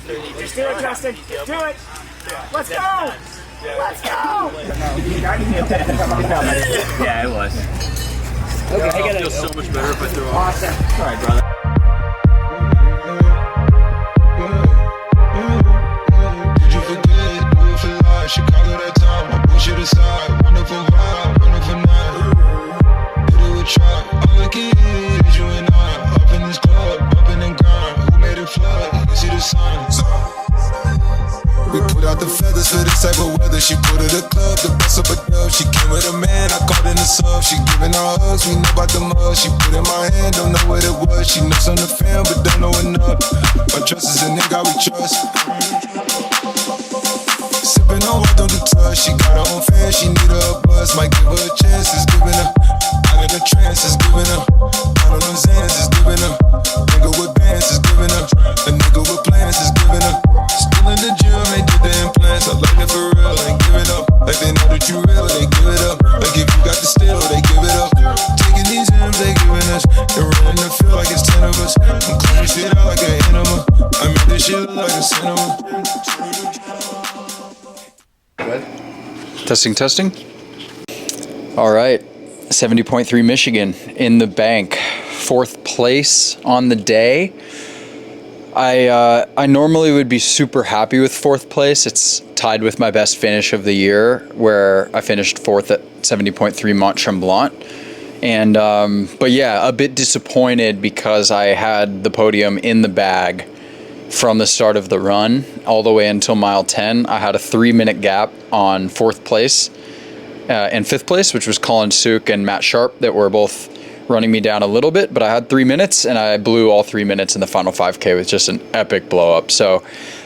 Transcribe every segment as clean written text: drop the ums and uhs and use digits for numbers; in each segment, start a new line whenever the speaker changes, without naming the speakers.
Just do it, Justin. Do it. Let's go. Let's go.
Yeah, it was.
Okay,
I feel so much better if I throw off.
Awesome.
All right, brother.
Did you forget? Do it for life. Chicago that time. I push it aside. Wonderful vibe, wonderful night. Hit it with try. All I can hear is you and I. Up in this club, bumping and grind. Who made it flood? You see the signs. We put out the feathers for this type of weather. She put it a club, the best of a dub. She came with a man, I caught in the sub. She giving her hugs, we know about the mug. She put in my hand, don't know what it was. She knows on the fan, but don't know enough. My trust is a nigga we trust. Sipping on what don't do touch. She got her own fan, she need her a buzz. Might give her a chance, it's giving her. Out in the trance, it's giving her. Out on them Zans, it's giving her. Nigga with bands, it's giving her. A nigga with plans, it's giving her. Still in the gym, they did the implants. I like it for real, ain't give it up. Like they know that you real, they give it up. Like if you got the steel, they give it up. Taking these M's, they giving us. And running the field like it's 10 of us. I'm cleaning shit out like an animal. I made this shit look like a cinema.
Testing. All right, 70.3 Michigan in the bank. 4th place on the day. I normally would be super happy with 4th place. It's tied with my best finish of the year, where I finished 4th at 70.3 Mont Tremblant. And but yeah, a bit disappointed because I had the podium in the bag from the start of the run all the way until mile 10. I had a 3-minute gap on 4th place and 5th place, which was Colin Suk and Matt Sharp, that were both running me down a little bit, but I had 3 minutes and I blew all 3 minutes in the final 5K with just an epic blow up. So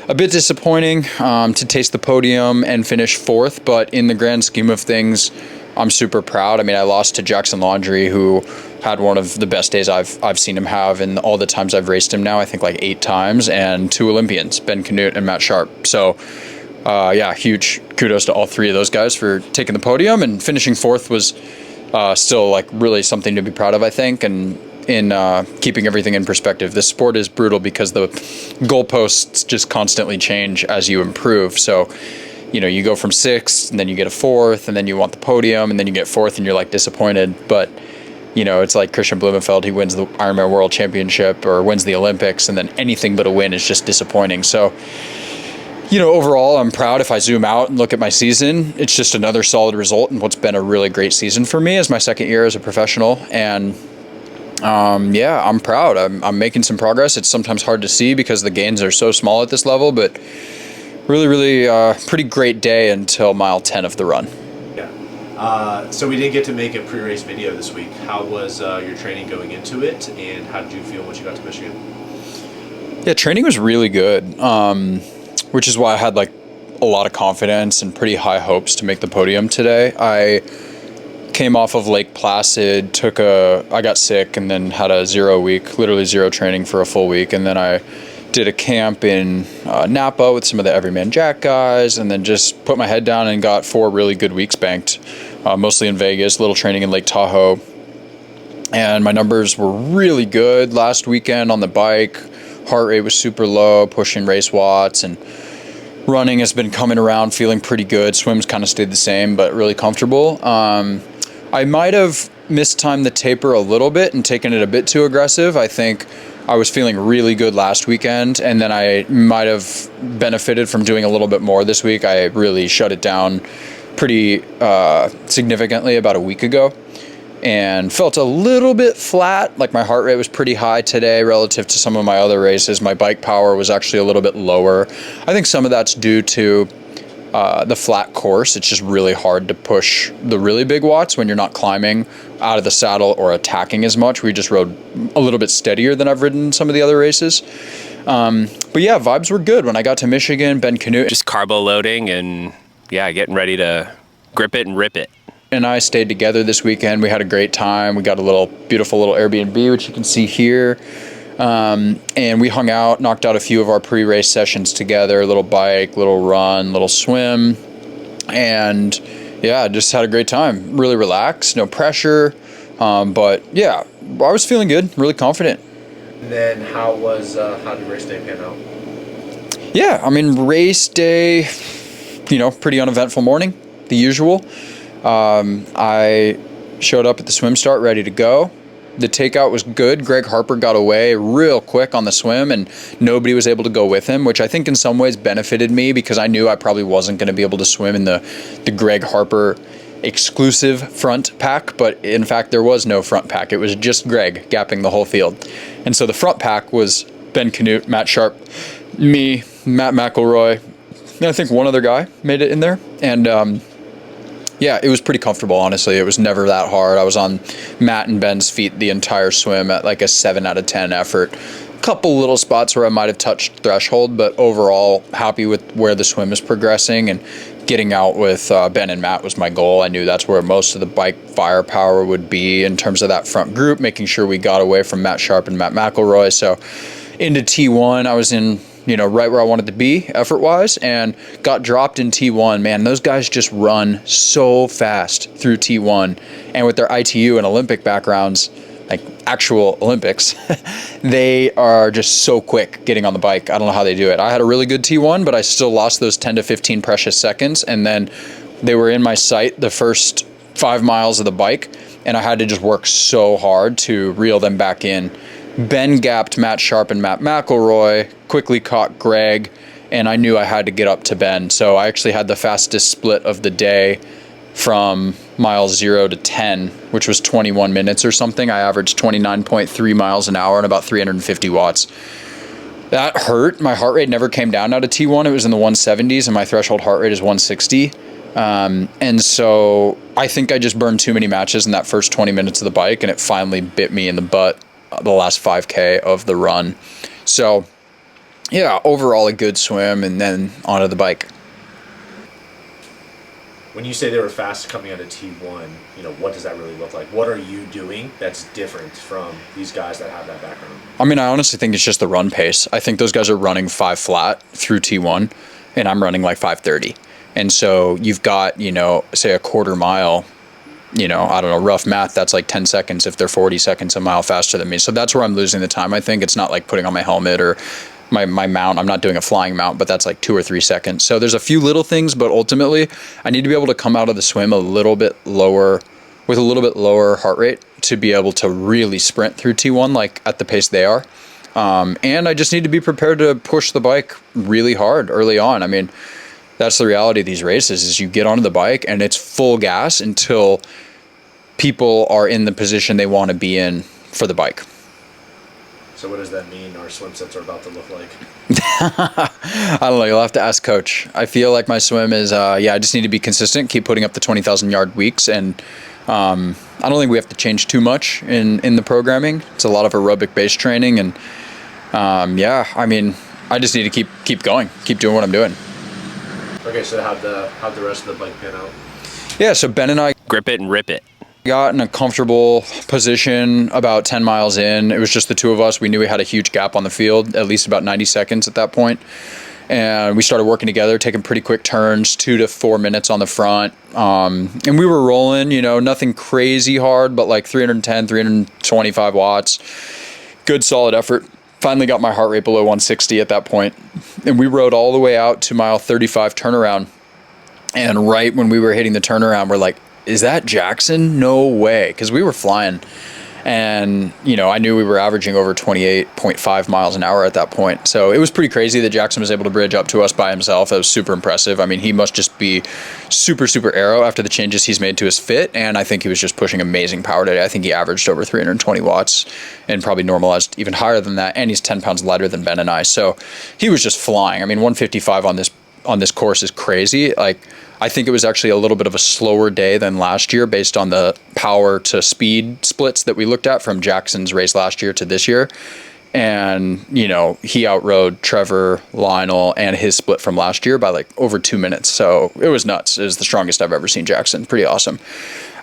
a bit disappointing to taste the podium and finish 4th, but in the grand scheme of things, I'm super proud. I mean, I lost to Jackson Laundrie, who had one of the best days I've seen him have in all the times I've raced him now, I think like 8 times, and 2 Olympians, Ben Canute and Matt Sharp. So yeah, huge kudos to all 3 of those guys for taking the podium, and finishing 4th was still like really something to be proud of, I think. And in keeping everything in perspective, this sport is brutal because the goalposts just constantly change as you improve. So, you know, you go from 6th and then you get a 4th and then you want the podium and then you get 4th and you're like disappointed. But, you know, it's like Christian Blumenfeld, he wins the Ironman World Championship or wins the Olympics, and then anything but a win is just disappointing. So, you know, overall, I'm proud. If I zoom out and look at my season, it's just another solid result in what's been a really great season for me as my 2nd year as a professional. And yeah, I'm proud. I'm making some progress. It's sometimes hard to see because the gains are so small at this level, but really pretty great day until mile 10 of the run.
Yeah. So we didn't get to make a pre-race video this week. How was your training going into it, and how did you feel once you got to Michigan?
Yeah, training was really good. Which is why I had like a lot of confidence and pretty high hopes to make the podium today. I came off of Lake Placid, I got sick and then had a 0 week, literally 0 training for a full week. And then I did a camp in Napa with some of the Everyman Jack guys, and then just put my head down and got 4 really good weeks banked, mostly in Vegas, little training in Lake Tahoe. And my numbers were really good last weekend on the bike. Heart rate was super low, pushing race watts, and running has been coming around, feeling pretty good. Swims kind of stayed the same, but really comfortable. I might have mistimed the taper a little bit and taken it a bit too aggressive. I think I was feeling really good last weekend, and then I might have benefited from doing a little bit more this week. I really shut it down pretty significantly about a week ago, and felt a little bit flat. Like my heart rate was pretty high today relative to some of my other races. My bike power was actually a little bit lower. I think some of that's due to the flat course. It's just really hard to push the really big watts when you're not climbing out of the saddle or attacking as much. We just rode a little bit steadier than I've ridden some of the other races. But yeah, vibes were good. When I got to Michigan, Ben Canute,
Just carbo loading and yeah, getting ready to grip it and rip it.
and I stayed together this weekend. We had a great time. We got a beautiful little Airbnb, which you can see here. And we hung out, knocked out a few of our pre-race sessions together, a little bike, little run, little swim. And yeah, just had a great time. Really relaxed, no pressure. But yeah, I was feeling good, really confident.
And then how did race day pan out?
Yeah, I mean, race day, pretty uneventful morning, the usual. I showed up at the swim start ready to go. The takeout was good. Greg Harper got away real quick on the swim, and nobody was able to go with him, which I think in some ways benefited me because I knew I probably wasn't going to be able to swim in the Greg Harper exclusive front pack, but in fact there was no front pack. It was just Greg gapping the whole field. And so the front pack was Ben Canute, Matt Sharp, me, Matt McElroy, and I think one other guy made it in there. And yeah, it was pretty comfortable, honestly. It was never that hard. I was on Matt and Ben's feet the entire swim at like a 7 out of 10 effort. Couple little spots where I might have touched threshold, but overall happy with where the swim is progressing, and getting out with Ben and Matt was my goal. I knew that's where most of the bike firepower would be in terms of that front group, making sure we got away from Matt Sharp and Matt McElroy. So into T1, I was in, right where I wanted to be effort-wise, and got dropped in T1. Man, those guys just run so fast through T1, and with their ITU and Olympic backgrounds, like actual Olympics, they are just so quick getting on the bike. I don't know how they do it. I had a really good T1, but I still lost those 10 to 15 precious seconds, and then they were in my sight the first 5 miles of the bike, and I had to just work so hard to reel them back in. Ben gapped Matt Sharp and Matt McElroy, quickly caught Greg, and I knew I had to get up to Ben. So I actually had the fastest split of the day from miles 0 to 10, which was 21 minutes or something. I averaged 29.3 miles an hour and about 350 watts. That hurt. My heart rate never came down out of T1. It was in the 170s, and my threshold heart rate is 160. And so I think I just burned too many matches in that first 20 minutes of the bike, and it finally bit me in the butt the last 5K of the run. So yeah, overall a good swim, and then onto the bike.
When you say they were fast coming out of T1, what does that really look like? What are you doing that's different from these guys that have that background?
I mean, I honestly think it's just the run pace. I think those guys are running 5 flat through T1, and I'm running like 5:30. And so you've got, say a quarter mile, I don't know, rough math, that's like 10 seconds if they're 40 seconds a mile faster than me. So that's where I'm losing the time. I think it's not like putting on my helmet or my mount. I'm not doing a flying mount, but that's like 2 or 3 seconds. So there's a few little things, but ultimately I need to be able to come out of the swim a little bit lower, with a little bit lower heart rate, to be able to really sprint through T1 like at the pace they are. And I just need to be prepared to push the bike really hard early on. I mean, that's the reality of these races, is you get onto the bike and it's full gas until people are in the position they want to be in for the bike.
So what does that mean our swim sets are about to look like?
I don't know. You'll have to ask Coach. I feel like my swim is, I just need to be consistent, keep putting up the 20,000 yard weeks. And I don't think we have to change too much in the programming. It's a lot of aerobic based training. And I just need to keep going, keep doing what I'm doing.
Okay, so how'd the rest of the bike pan out?
Yeah, so Ben and I
Grip it and rip it.
got in a comfortable position about 10 miles in. It was just the two of us. We knew we had a huge gap on the field, at least about 90 seconds at that point. And we started working together, taking pretty quick turns, 2 to 4 minutes on the front. And we were rolling, nothing crazy hard, but like 310, 325 watts. Good solid effort. Finally got my heart rate below 160 at that point. And we rode all the way out to mile 35 turnaround. And right when we were hitting the turnaround, we're like, is that Jackson? No way. Because we were flying. And, I knew we were averaging over 28.5 miles an hour at that point. So it was pretty crazy that Jackson was able to bridge up to us by himself. That was super impressive. I mean, he must just be super, super aero after the changes he's made to his fit. And I think he was just pushing amazing power today. I think he averaged over 320 watts and probably normalized even higher than that. And he's 10 pounds lighter than Ben and I. So he was just flying. I mean, 155 on this course is crazy. Like, I think it was actually a little bit of a slower day than last year based on the power to speed splits that we looked at from Jackson's race last year to this year. And, he outrode Trevor, Lionel, and his split from last year by like over 2 minutes. So it was nuts. It was the strongest I've ever seen Jackson. Pretty awesome.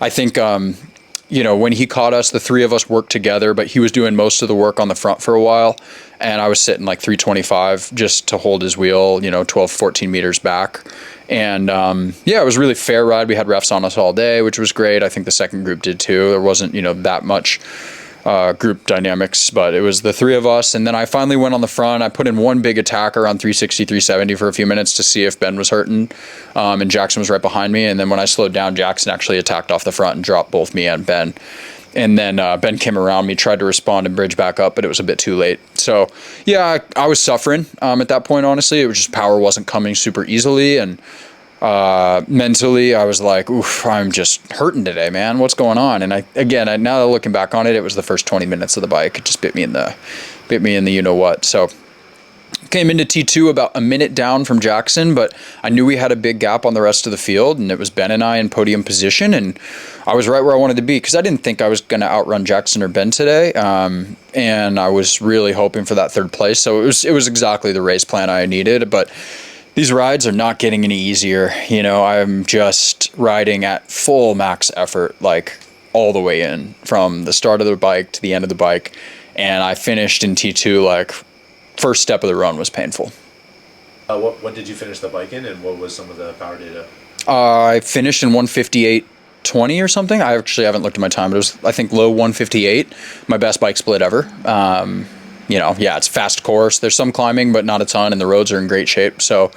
I think, when he caught us, the three of us worked together, but he was doing most of the work on the front for a while. And I was sitting like 325 just to hold his wheel, 12, 14 meters back. And it was a really fair ride. We had refs on us all day, which was great. I think the second group did too. There wasn't, that much group dynamics, but it was the three of us. And then I finally went on the front. I put in one big attack around 360, 370 for a few minutes to see if Ben was hurting. And Jackson was right behind me. And then when I slowed down, Jackson actually attacked off the front and dropped both me and Ben. And then Ben came around me, tried to respond and bridge back up, but it was a bit too late. So yeah, I was suffering at that point, honestly. It was just power wasn't coming super easily. And mentally I was like, oof, I'm just hurting today, man. What's going on? And now looking back on it, it was the first 20 minutes of the bike. It just bit me in the you know what. So came into T2 about a minute down from Jackson, but I knew we had a big gap on the rest of the field, and it was Ben and I in podium position, and I was right where I wanted to be because I didn't think I was going to outrun Jackson or Ben today, and I was really hoping for that third place. So it was exactly the race plan I needed, but these rides are not getting any easier. You know, I'm just riding at full max effort, like all the way in from the start of the bike to the end of the bike. And I finished in T2, like first step of the run was painful.
What did you finish the bike in, and what was some of the power data?
I finished in 158.20 or something. I actually haven't looked at my time, but it was, I think, low 158. My best bike split ever. You know, yeah, it's fast course. There's some climbing, but not a ton, and the roads are in great shape. So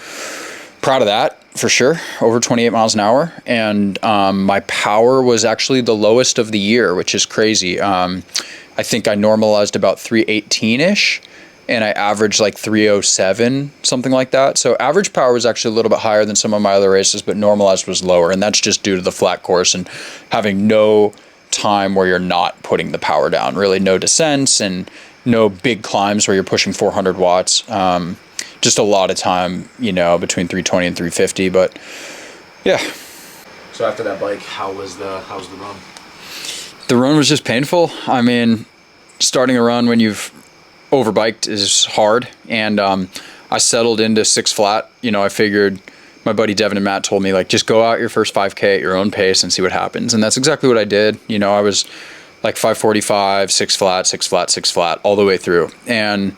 proud of that for sure. Over 28 miles an hour. And my power was actually the lowest of the year, which is crazy. I think I normalized about 318-ish, and I averaged like 307, something like that. So average power was actually a little bit higher than some of my other races, but normalized was lower. And that's just due to the flat course and having no time where you're not putting the power down. Really no descents and no big climbs where you're pushing 400 watts. Just a lot of time, you know, between 320 and 350. But yeah.
So after that bike, how was the run?
The run was just painful. I mean, starting a run when you've overbiked is hard. And I settled into 6 flat. You know, I figured, my buddy Devin and Matt told me, like, just go out your first 5K at your own pace and see what happens. And that's exactly what I did. You know, I was like 545, 6 flat, 6 flat, 6 flat all the way through. And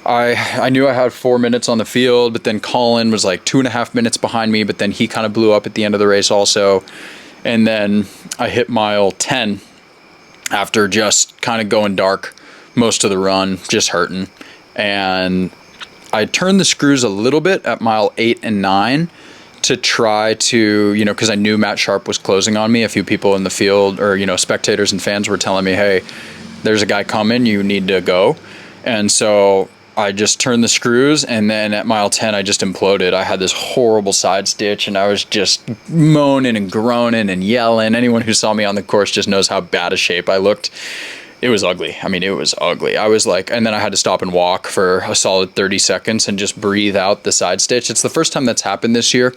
I knew I had 4 minutes on the field, but then Holin was like 2.5 minutes behind me, but then he kind of blew up at the end of the race also. And then I hit mile 10 after just kind of going dark most of the run, just hurting. And I turned the screws a little bit at mile 8 and 9 to try to, you know, because I knew Matt Sharp was closing on me. A few people in the field, or, you know, spectators and fans were telling me, hey, there's a guy coming, you need to go. And so I just turned the screws, and then at mile 10 I just imploded. I had this horrible side stitch, and I was just moaning and groaning and yelling. Anyone who saw me on the course just knows how bad a shape I looked. It was ugly. I mean, it was ugly. I was like, and then I had to stop and walk for a solid 30 seconds and just breathe out the side stitch. It's the first time that's happened this year.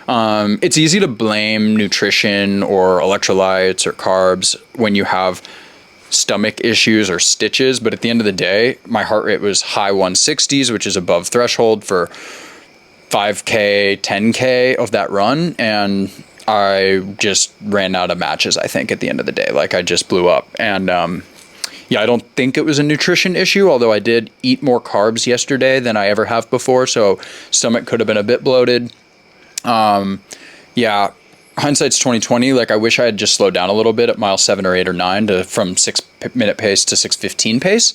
It's easy to blame nutrition or electrolytes or carbs when you have stomach issues or stitches, but at the end of the day, my heart rate was high 160s, which is above threshold for 5K, 10K of that run, and I just ran out of matches, I think, at the end of the day. Like, I just blew up. And yeah, I don't think it was a nutrition issue, although I did eat more carbs yesterday than I ever have before, so stomach could have been a bit bloated. Yeah, hindsight's 2020. Like, I wish I had just slowed down a little bit at mile 7 or 8 or 9 from 6-minute pace to 6:15 pace,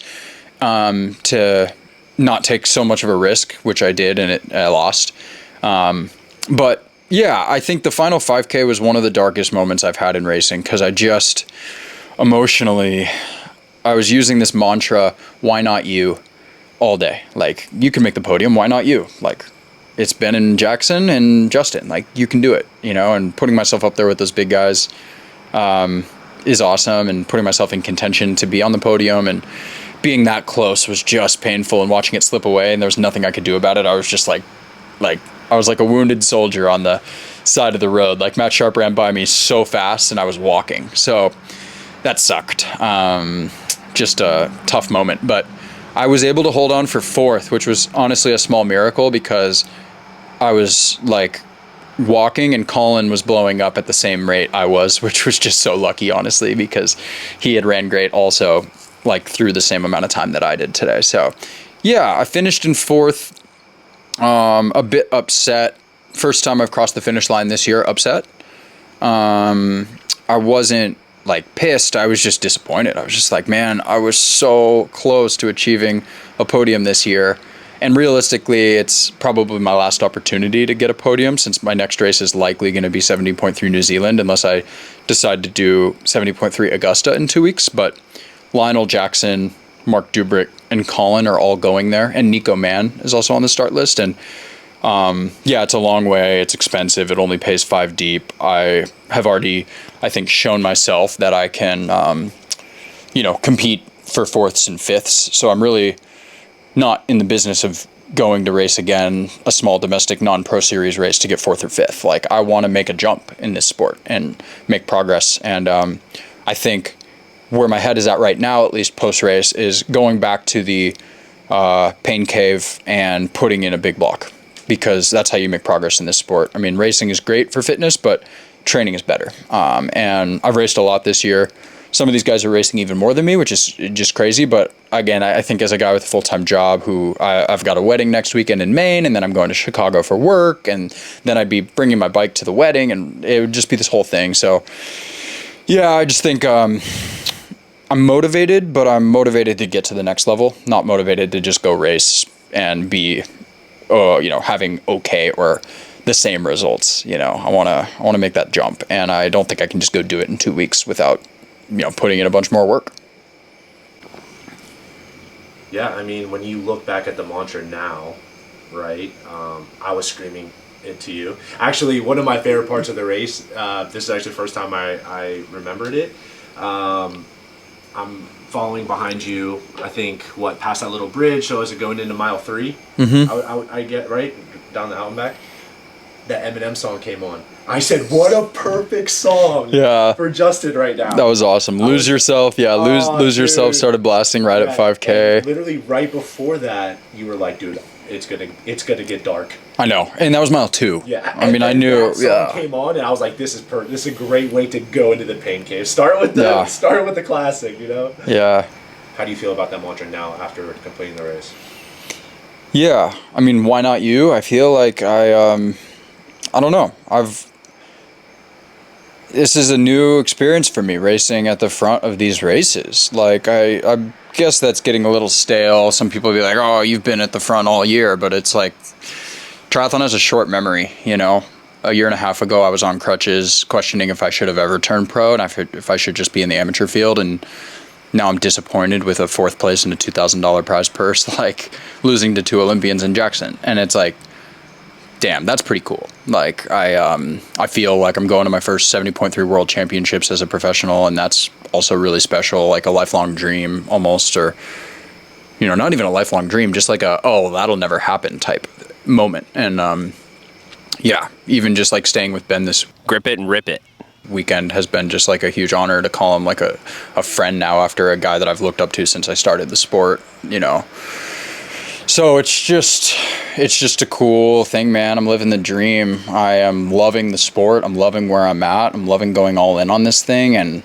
to not take so much of a risk, which I did, and I lost. But yeah, I think the final 5K was one of the darkest moments I've had in racing, because I just emotionally, I was using this mantra, why not you, all day. Like, you can make the podium, why not you? Like, it's Ben and Jackson and Justin. Like, you can do it, you know, and putting myself up there with those big guys is awesome, and putting myself in contention to be on the podium and being that close was just painful, and watching it slip away, and there was nothing I could do about it. I was just like I was like a wounded soldier on the side of the road. Like, Matt Sharp ran by me so fast and I was walking. So that sucked. Just a tough moment, but I was able to hold on for 4th, which was honestly a small miracle, because I was like walking and Colin was blowing up at the same rate I was, which was just so lucky, honestly, because he had ran great also, like, through the same amount of time that I did today. So yeah, I finished in 4th. A bit upset. First time I've crossed the finish line this year, upset. I wasn't like pissed. I was just disappointed. I was just like, man, I was so close to achieving a podium this year. And realistically, it's probably my last opportunity to get a podium, since my next race is likely going to be 70.3 New Zealand, unless I decide to do 70.3 Augusta in 2 weeks. But Lionel Jackson, Mark Dubrick, and Colin are all going there. And Nico Mann is also on the start list. And yeah, it's a long way. It's expensive. It only pays 5 deep. I have already, I think, shown myself that I can, compete for 4ths and 5ths. So I'm really not in the business of going to race again a small domestic non-pro series race to get 4th or 5th. Like, I want to make a jump in this sport and make progress. And I think where my head is at right now, at least post-race, is going back to the pain cave and putting in a big block, because that's how you make progress in this sport. I mean, racing is great for fitness, but training is better. And I've raced a lot this year. Some of these guys are racing even more than me, which is just crazy. But again, I think as a guy with a full-time job who I've got a wedding next weekend in Maine, and then I'm going to Chicago for work, and then I'd be bringing my bike to the wedding, and it would just be this whole thing. So yeah, I just think I'm motivated, but I'm motivated to get to the next level, not motivated to just go race and be, having okay or the same results. I want to make that jump, and I don't think I can just go do it in 2 weeks without putting in a bunch more work.
Yeah, I mean, when you look back at the mantra now, right, I was screaming it to you. Actually, one of my favorite parts of the race, this is actually the first time I remembered it. I'm following behind you, I think, past that little bridge, so as it going into mile 3, I get, right, down the out and back, that Eminem song came on. I said, what a perfect song for Justin right now.
That was awesome. Lose Yourself. Yeah, Lose Yourself started blasting right at 5K.
And literally right before that, you were like, dude, it's gonna get dark.
I know. And that was mile 2.
Yeah.
I mean, I knew.
That song came on, and I was like, this is a great way to go into the pain cave. Start with the classic,
Yeah.
How do you feel about that mantra now after completing the race?
Yeah. I mean, why not you? I feel like I don't know. This is a new experience for me, racing at the front of these races. Like, I guess that's getting a little stale. Some people will be like, oh, you've been at the front all year, but it's like, triathlon has a short memory, A year and a half ago, I was on crutches, questioning if I should have ever turned pro and if I should just be in the amateur field. And now I'm disappointed with a 4th place and a $2,000 prize purse, like losing to 2 Olympians in Jackson. And it's like, damn, that's pretty cool. Like, I feel like I'm going to my first 70.3 World Championships as a professional, and that's also really special, like a lifelong dream almost, or, not even a lifelong dream, just like that'll never happen type moment. And yeah, even just like staying with Ben this
Grip it and rip it
weekend has been just like a huge honor to call him like a friend now, after a guy that I've looked up to since I started the sport, So it's just a cool thing, man. I'm living the dream. I am loving the sport. I'm loving where I'm at. I'm loving going all in on this thing, and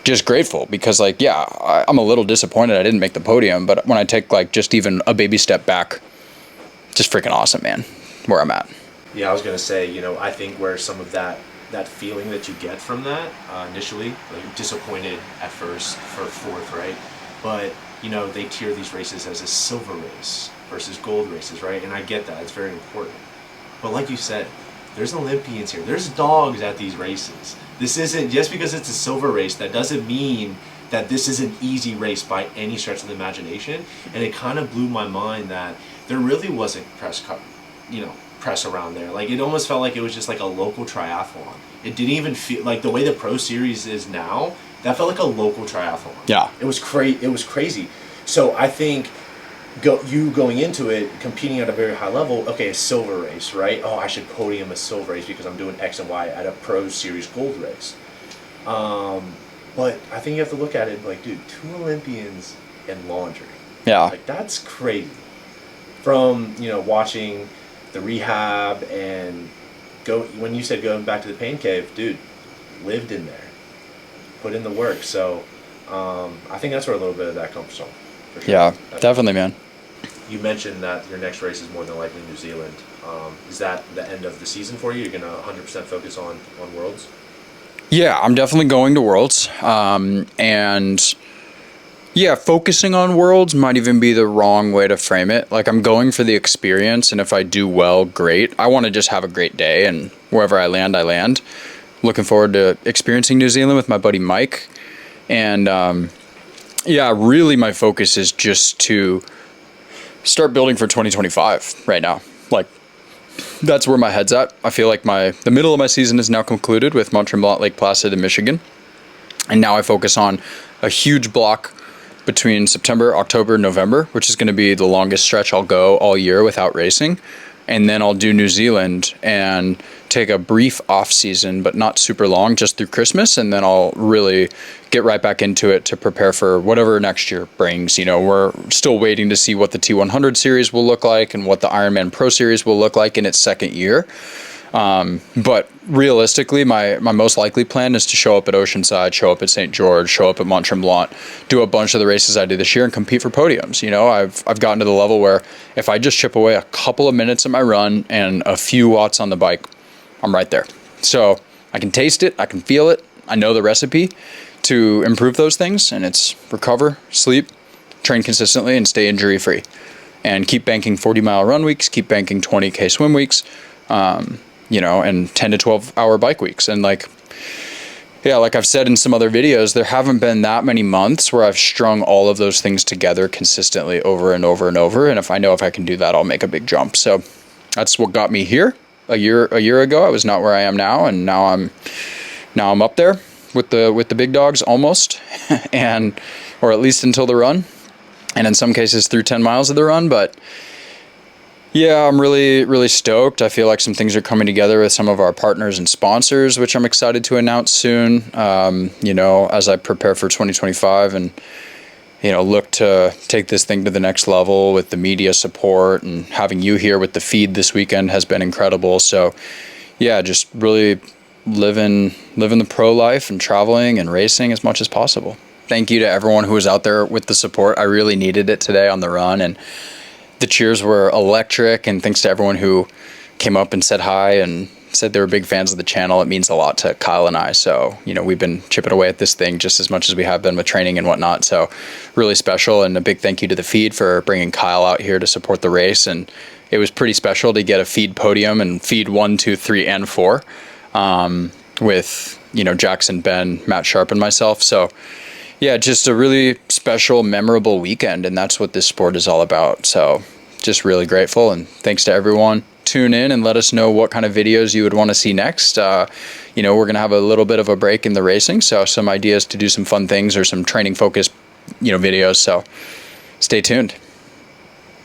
just grateful because, like, yeah, I'm a little disappointed I didn't make the podium, but when I take like just even a baby step back, just freaking awesome, man, where I'm at.
Yeah, I was going to say, I think where some of that feeling that you get from that initially, like disappointed at first for 4th, right? But they tier these races as a silver race versus gold races, right? And I get that. It's very important. But like you said, there's Olympians here. There's dogs at these races. This isn't, just because it's a silver race, that doesn't mean that this is an easy race by any stretch of the imagination. And it kind of blew my mind that there really wasn't press around there. Like, it almost felt like it was just like a local triathlon. It didn't even feel like the way the Pro Series is now. That felt like a local triathlon.
Yeah.
It was crazy. So I think going into it, competing at a very high level, okay, a silver race, right? Oh, I should podium a silver race because I'm doing X and Y at a Pro Series gold race. But I think you have to look at it like, dude, 2 Olympians in laundry.
Yeah.
Like, that's crazy. From, watching the rehab and when you said going back to the pain cave, dude, lived in there. Put in the work. So I think that's where a little bit of that comes from. For sure.
Yeah, definitely, man.
You mentioned that your next race is more than likely New Zealand. Is that the end of the season for you? You're going to 100% focus on Worlds?
Yeah, I'm definitely going to Worlds. And yeah, focusing on Worlds might even be the wrong way to frame it. Like, I'm going for the experience, and if I do well, great. I want to just have a great day, and wherever I land, I land. Looking forward to experiencing New Zealand with my buddy Mike. And yeah, really my focus is just to start building for 2025 right now. Like, that's where my head's at. I feel like the middle of my season is now concluded with Mont Tremblant, Lake Placid, and Michigan. And now I focus on a huge block between September, October, November, which is going to be the longest stretch I'll go all year without racing. And then I'll do New Zealand and take a brief off season, but not super long, just through Christmas. And then I'll really get right back into it to prepare for whatever next year brings. You know, we're still waiting to see what the T100 series will look like and what the Ironman Pro series will look like in its second year. But realistically, my most likely plan is to show up at Oceanside, show up at St. George, show up at Mont Tremblant, do a bunch of the races I did this year and compete for podiums. You know, I've gotten to the level where if I just chip away a couple of minutes of my run and a few watts on the bike, I'm right there. So I can taste it, I can feel it, I know the recipe to improve those things, and it's recover, sleep, train consistently, and stay injury free. And keep banking 40-mile run weeks, keep banking 20K swim weeks, you know, and 10 to 12 hour bike weeks. And like, yeah, like I've said in some other videos, there haven't been that many months where I've strung all of those things together consistently over and over and over. And if I know if I can do that, I'll make a big jump. So that's what got me here. A year ago, I was not where I am now. And now I'm up there with the big dogs almost, and, or at least until the run. And in some cases through 10 miles of the run. But yeah, I'm really, really stoked. I feel like some things are coming together with some of our partners and sponsors, which I'm excited to announce soon, you know, as I prepare for 2025 and, you know, look to take this thing to the next level with the media support, and having you here with the feed this weekend has been incredible. So yeah, just really living the pro life and traveling and racing as much as possible. Thank you to everyone who was out there with the support. I really needed it today on the run, and the cheers were electric, and thanks to everyone who came up and said hi and said they were big fans of the channel. It means a lot to Kyle and I. So, you know, we've been chipping away at this thing just as much as we have been with training and whatnot. So really special, and a big thank you to the feed for bringing Kyle out here to support the race. And it was pretty special to get a feed podium and feed 1, 2, 3, and 4 with, you know, Jackson, Ben, Matt Sharp, and myself. So yeah, just a really special, memorable weekend, and that's what this sport is all about. So just really grateful, and thanks to everyone. Tune in and let us know what kind of videos you would want to see next. You know, we're going to have a little bit of a break in the racing, so some ideas to do some fun things or some training focused, you know, videos. So stay tuned.